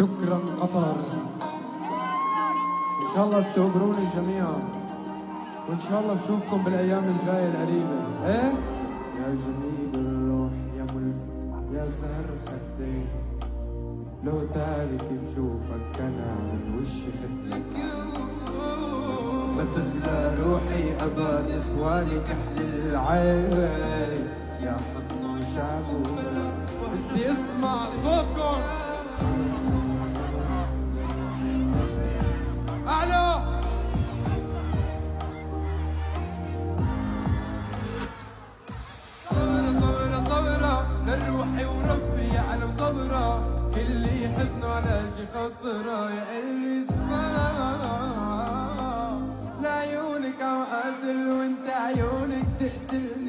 شكرا قطر، ان شاء الله بتقبروني جميعا، وان شاء الله بشوفكم بالايام الجايه القريبه. ايه يا جميل الروح يا ملفت يا سهر خدين، لو تارك بشوفك انا من وشي ختلك، ما تغلى روحي ابد اسوالي كحل العين، يا حضن وشعبه بدي اسمع صوتكم. الو صبرة صبرة لروحي وربي يعلم صبرة، كل حزن على شي خسرة، يا قلبي اسمع لعيونك عم قاتل وانت عيونك تقتل